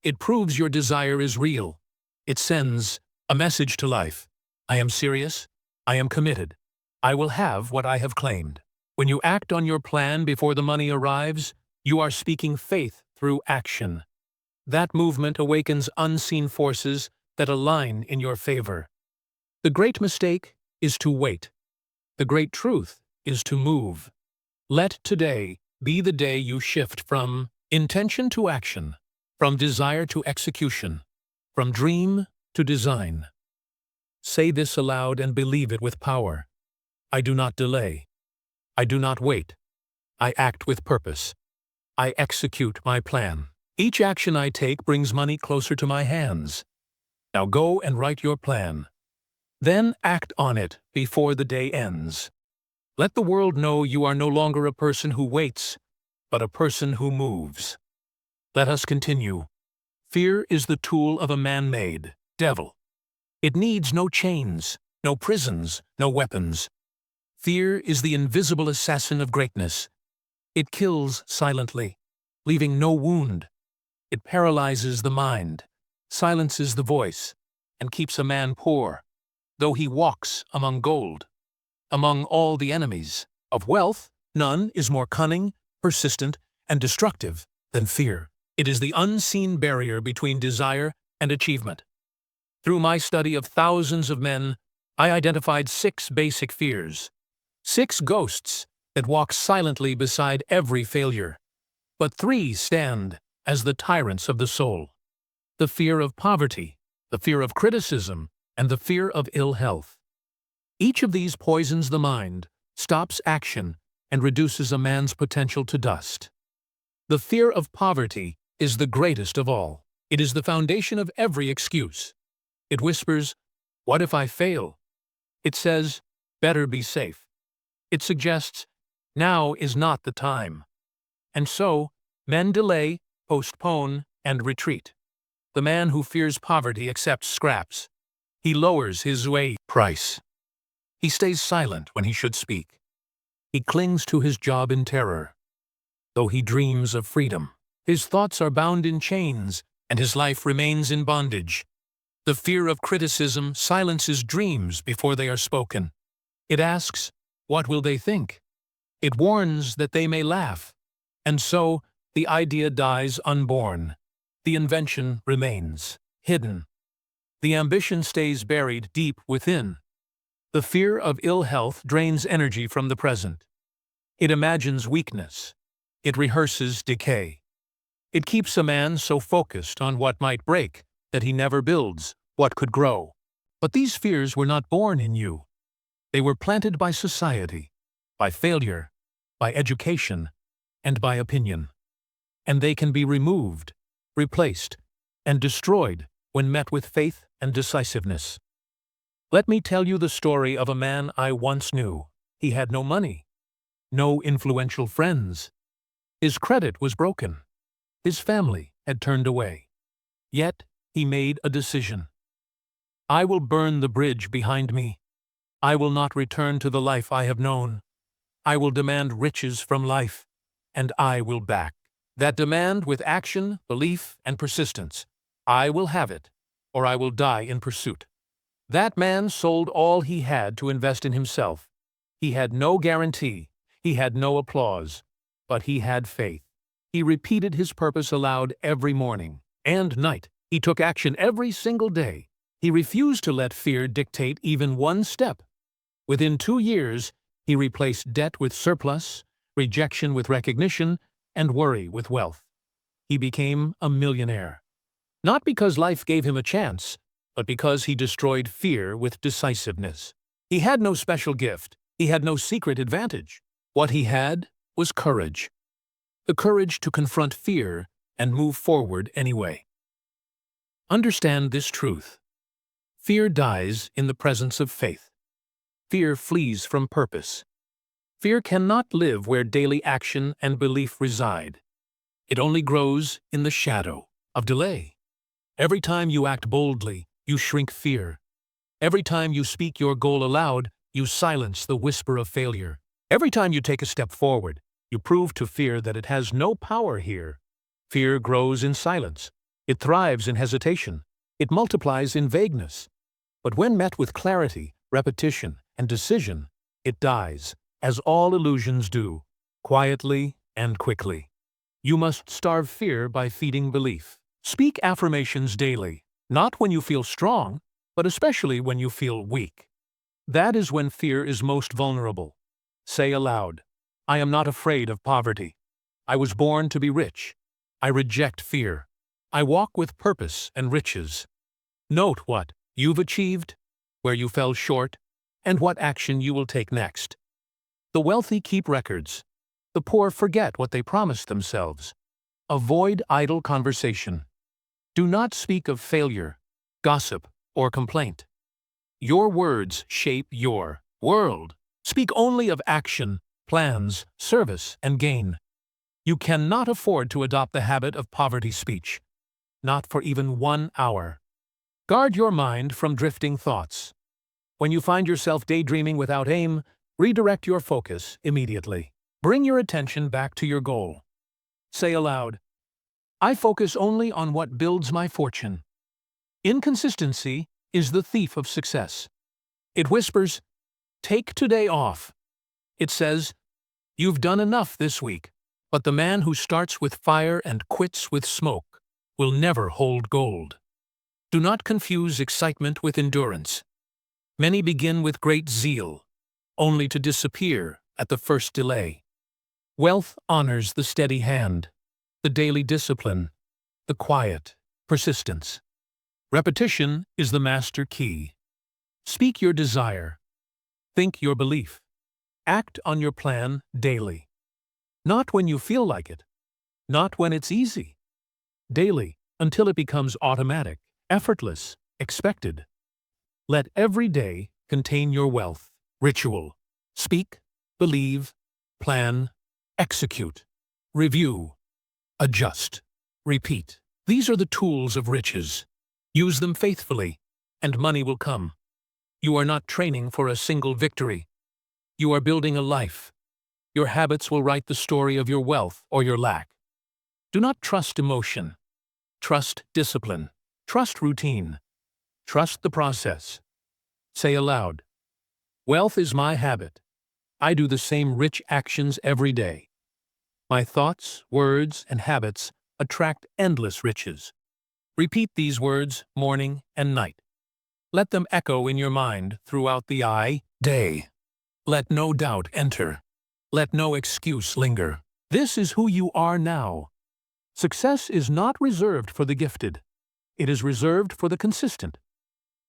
[SPEAKER 1] It proves your desire is real. It sends a message to life. I am serious. I am committed. I will have what I have claimed. When you act on your plan before the money arrives, you are speaking faith through action. That movement awakens unseen forces that align in your favor. The great mistake is to wait. The great truth is to move. Let today be the day you shift from intention to action, from desire to execution, from dream to design. Say this aloud and believe it with power. I do not delay. I do not wait. I act with purpose. I execute my plan. Each action I take brings money closer to my hands. Now go and write your plan. Then act on it before the day ends. Let the world know you are no longer a person who waits, but a person who moves. Let us continue. Fear is the tool of a man-made devil. It needs no chains, no prisons, no weapons. Fear is the invisible assassin of greatness. It kills silently, leaving no wound. It paralyzes the mind, silences the voice, and keeps a man poor, though he walks among gold. Among all the enemies of wealth, none is more cunning, persistent, and destructive than fear. It is the unseen barrier between desire and achievement. Through my study of thousands of men, I identified 6 basic fears. 6 ghosts that walk silently beside every failure. But 3 stand as the tyrants of the soul. The fear of poverty, the fear of criticism, and the fear of ill health. Each of these poisons the mind, stops action, and reduces a man's potential to dust. The fear of poverty is the greatest of all. It is the foundation of every excuse. It whispers, "What if I fail?" It says, "Better be safe." It suggests, "Now is not the time." And so, men delay, postpone, and retreat. The man who fears poverty accepts scraps. He lowers his price. He stays silent when he should speak. He clings to his job in terror. Though he dreams of freedom, his thoughts are bound in chains, and his life remains in bondage. The fear of criticism silences dreams before they are spoken. It asks, "What will they think?" It warns that they may laugh. And so, the idea dies unborn. The invention remains hidden. The ambition stays buried deep within. The fear of ill health drains energy from the present. It imagines weakness. It rehearses decay. It keeps a man so focused on what might break that he never builds what could grow. But these fears were not born in you. They were planted by society, by failure, by education, and by opinion. And they can be removed, replaced, and destroyed when met with faith and decisiveness. Let me tell you the story of a man I once knew. He had no money, no influential friends. His credit was broken. His family had turned away. Yet he made a decision. I will burn the bridge behind me. I will not return to the life I have known. I will demand riches from life, and I will back that demand with action, belief, and persistence. I will have it, or I will die in pursuit. That man sold all he had to invest in himself. He had no guarantee, he had no applause, but he had faith. He repeated his purpose aloud every morning and night. He took action every single day. He refused to let fear dictate even one step. Within 2 years, he replaced debt with surplus, rejection with recognition, and worry with wealth. He became a millionaire. Not because life gave him a chance, but because he destroyed fear with decisiveness. He had no special gift. He had no secret advantage. What he had was courage. The courage to confront fear and move forward anyway. Understand this truth. Fear dies in the presence of faith. Fear flees from purpose. Fear cannot live where daily action and belief reside. It only grows in the shadow of delay. Every time you act boldly, you shrink fear. Every time you speak your goal aloud, you silence the whisper of failure. Every time you take a step forward, you prove to fear that it has no power here. Fear grows in silence. It thrives in hesitation. It multiplies in vagueness. But when met with clarity, repetition, and decision, it dies, as all illusions do, quietly and quickly. You must starve fear by feeding belief. Speak affirmations daily, not when you feel strong, but especially when you feel weak. That is when fear is most vulnerable. Say aloud, I am not afraid of poverty. I was born to be rich. I reject fear. I walk with purpose and riches. Note what you've achieved, where you fell short, and what action you will take next. The wealthy keep records. The poor forget what they promised themselves. Avoid idle conversation. Do not speak of failure, gossip, or complaint. Your words shape your world. Speak only of action, plans, service, and gain. You cannot afford to adopt the habit of poverty speech. Not for even 1 hour. Guard your mind from drifting thoughts. When you find yourself daydreaming without aim, redirect your focus immediately. Bring your attention back to your goal. Say aloud, I focus only on what builds my fortune. Inconsistency is the thief of success. It whispers, take today off. It says, you've done enough this week. But the man who starts with fire and quits with smoke will never hold gold. Do not confuse excitement with endurance. Many begin with great zeal, only to disappear at the first delay. Wealth honors the steady hand, the daily discipline, the quiet persistence. Repetition is the master key. Speak your desire. Think your belief. Act on your plan daily. Not when you feel like it. Not when it's easy. Daily, until it becomes automatic, effortless, expected. Let every day contain your wealth. Ritual. Speak, believe, plan, execute, review, adjust, repeat. These are the tools of riches. Use them faithfully, and money will come. You are not training for a single victory. You are building a life. Your habits will write the story of your wealth or your lack. Do not trust emotion. Trust discipline. Trust routine. Trust the process. Say aloud, wealth is my habit. I do the same rich actions every day. My thoughts, words, and habits attract endless riches. Repeat these words morning and night. Let them echo in your mind throughout the day. Let no doubt enter. Let no excuse linger. This is who you are now. Success is not reserved for the gifted. It is reserved for the consistent.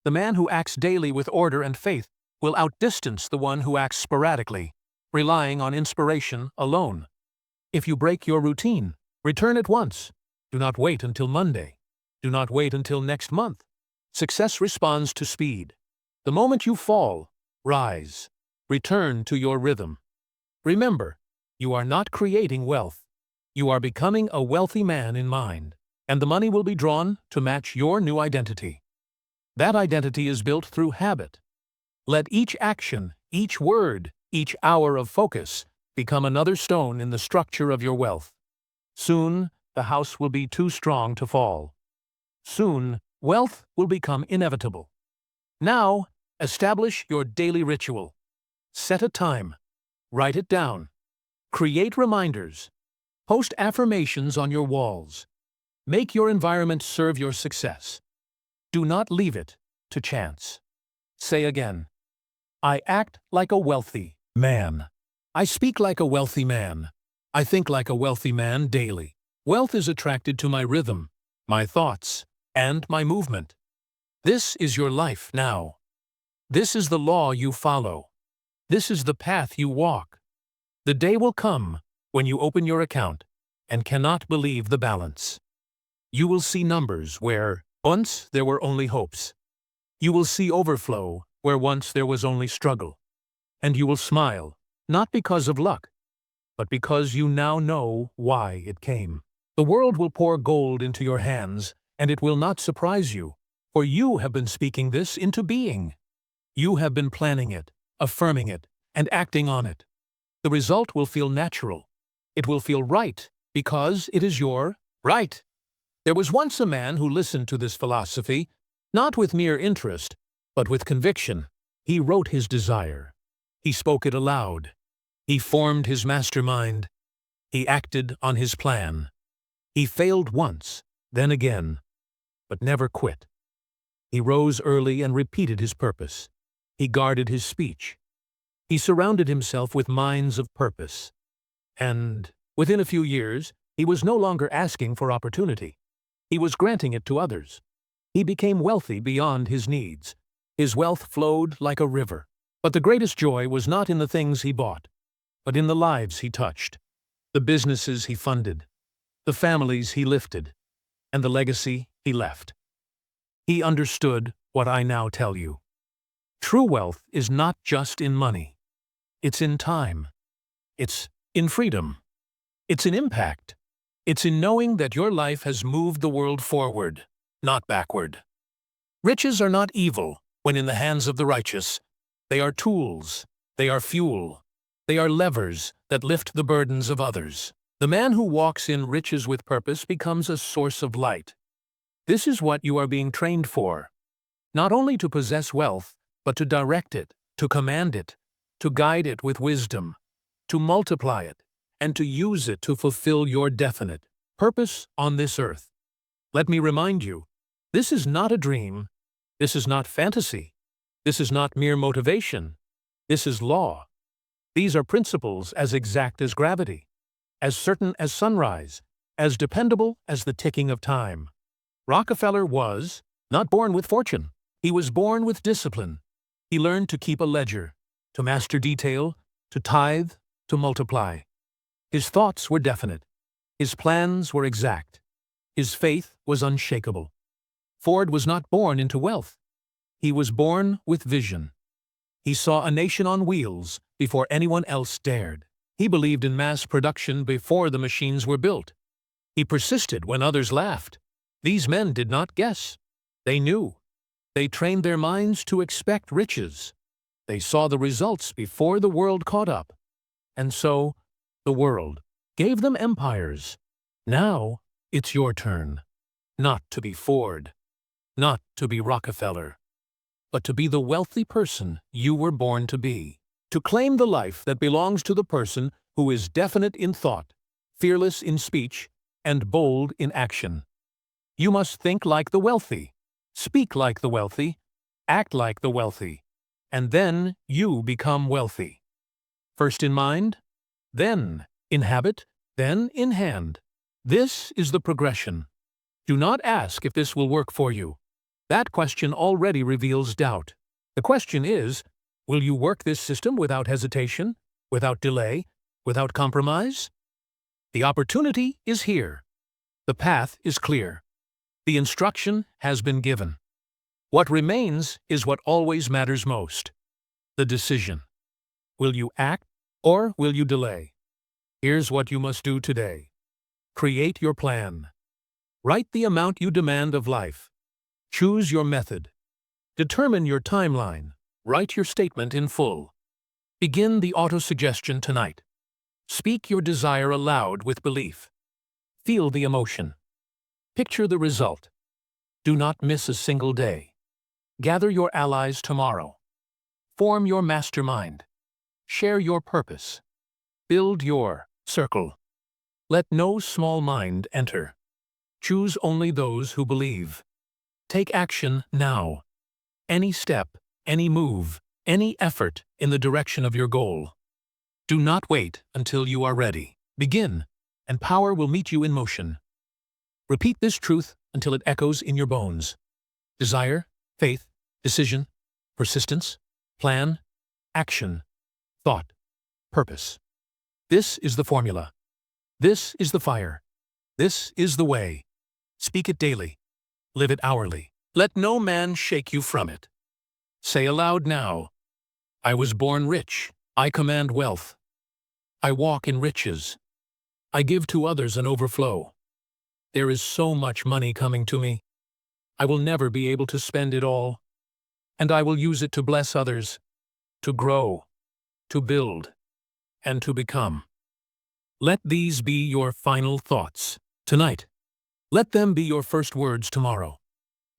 [SPEAKER 1] The man who acts daily with order and faith will outdistance the one who acts sporadically, relying on inspiration alone. If you break your routine, return at once. Do not wait until Monday. Do not wait until next month. Success responds to speed. The moment you fall, rise. Return to your rhythm. Remember, you are not creating wealth. You are becoming a wealthy man in mind, and the money will be drawn to match your new identity. That identity is built through habit. Let each action, each word, each hour of focus become another stone in the structure of your wealth. Soon, the house will be too strong to fall. Soon, wealth will become inevitable. Now, establish your daily ritual. Set a time. Write it down. Create reminders. Post affirmations on your walls. Make your environment serve your success. Do not leave it to chance. Say again, I act like a wealthy man. I speak like a wealthy man. I think like a wealthy man daily. Wealth is attracted to my rhythm, my thoughts, and my movement. This is your life now. This is the law you follow. This is the path you walk. The day will come when you open your account and cannot believe the balance. You will see numbers where once there were only hopes. You will see overflow where once there was only struggle. And you will smile, not because of luck, but because you now know why it came. The world will pour gold into your hands, and it will not surprise you, for you have been speaking this into being. You have been planning it, affirming it, and acting on it. The result will feel natural. It will feel right, because it is your right. There was once a man who listened to this philosophy, not with mere interest, but with conviction. He wrote his desire. He spoke it aloud. He formed his mastermind. He acted on his plan. He failed once, then again, but never quit. He rose early and repeated his purpose. He guarded his speech. He surrounded himself with minds of purpose. And within a few years, he was no longer asking for opportunity. He was granting it to others. He became wealthy beyond his needs. His wealth flowed like a river. But the greatest joy was not in the things he bought, but in the lives he touched, the businesses he funded, the families he lifted, and the legacy he left. He understood what I now tell you. True wealth is not just in money. It's in time. It's in freedom. It's in impact. It's in knowing that your life has moved the world forward, not backward. Riches are not evil when in the hands of the righteous. They are tools. They are fuel. They are levers that lift the burdens of others. The man who walks in riches with purpose becomes a source of light. This is what you are being trained for. Not only to possess wealth, but to direct it, to command it, to guide it with wisdom, to multiply it, and to use it to fulfill your definite purpose on this earth. Let me remind you, this is not a dream. This is not fantasy. This is not mere motivation. This is law. These are principles as exact as gravity, as certain as sunrise, as dependable as the ticking of time. Rockefeller was not born with fortune. He was born with discipline. He learned to keep a ledger, to master detail, to tithe, to multiply. His thoughts were definite. His plans were exact. His faith was unshakable. Ford was not born into wealth. He was born with vision. He saw a nation on wheels before anyone else dared. He believed in mass production before the machines were built. He persisted when others laughed. These men did not guess. They knew. They trained their minds to expect riches. They saw the results before the world caught up. And so, the world gave them empires. Now, it's your turn. Not to be Ford. Not to be Rockefeller. But to be the wealthy person you were born to be. To claim the life that belongs to the person who is definite in thought, fearless in speech, and bold in action. You must think like the wealthy, speak like the wealthy, act like the wealthy, and then you become wealthy. First in mind, then in habit, then in hand. This is the progression. Do not ask if this will work for you. That question already reveals doubt. The question is, will you work this system without hesitation, without delay, without compromise? The opportunity is here. The path is clear. The instruction has been given. What remains is what always matters most: the decision. Will you act or will you delay? Here's what you must do today. Create your plan. Write the amount you demand of life. Choose your method. Determine your timeline. Write your statement in full. Begin the autosuggestion tonight. Speak your desire aloud with belief. Feel the emotion. Picture the result. Do not miss a single day. Gather your allies tomorrow. Form your mastermind. Share your purpose. Build your circle. Let no small mind enter. Choose only those who believe. Take action now. Any step, any move, any effort in the direction of your goal. Do not wait until you are ready. Begin, and power will meet you in motion. Repeat this truth until it echoes in your bones. Desire, faith, decision, persistence, plan, action, thought, purpose. This is the formula. This is the fire. This is the way. Speak it daily. Live it hourly. Let no man shake you from it. Say aloud now, I was born rich. I command wealth. I walk in riches. I give to others an overflow. There is so much money coming to me. I will never be able to spend it all. And I will use it to bless others, to grow, to build, and to become. Let these be your final thoughts tonight. Let them be your first words tomorrow.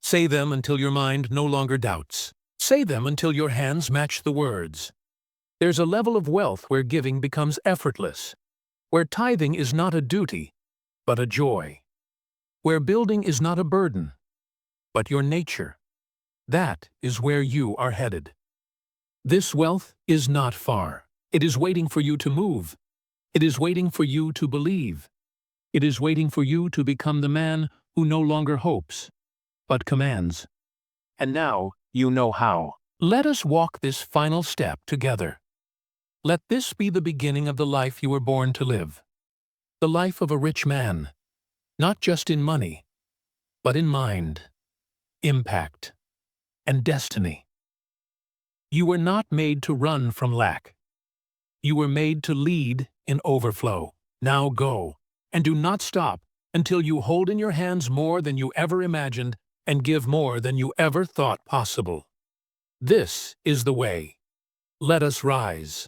[SPEAKER 1] Say them until your mind no longer doubts. Say them until your hands match the words. There's a level of wealth where giving becomes effortless, where tithing is not a duty, but a joy, where building is not a burden, but your nature. That is where you are headed. This wealth is not far. It is waiting for you to move. It is waiting for you to believe. It is waiting for you to become the man who no longer hopes, but commands. And now you know how. Let us walk this final step together. Let this be the beginning of the life you were born to live. The life of a rich man, not just in money, but in mind, impact, and destiny. You were not made to run from lack. You were made to lead in overflow. Now go, and do not stop until you hold in your hands more than you ever imagined and give more than you ever thought possible. This is the way. Let us rise.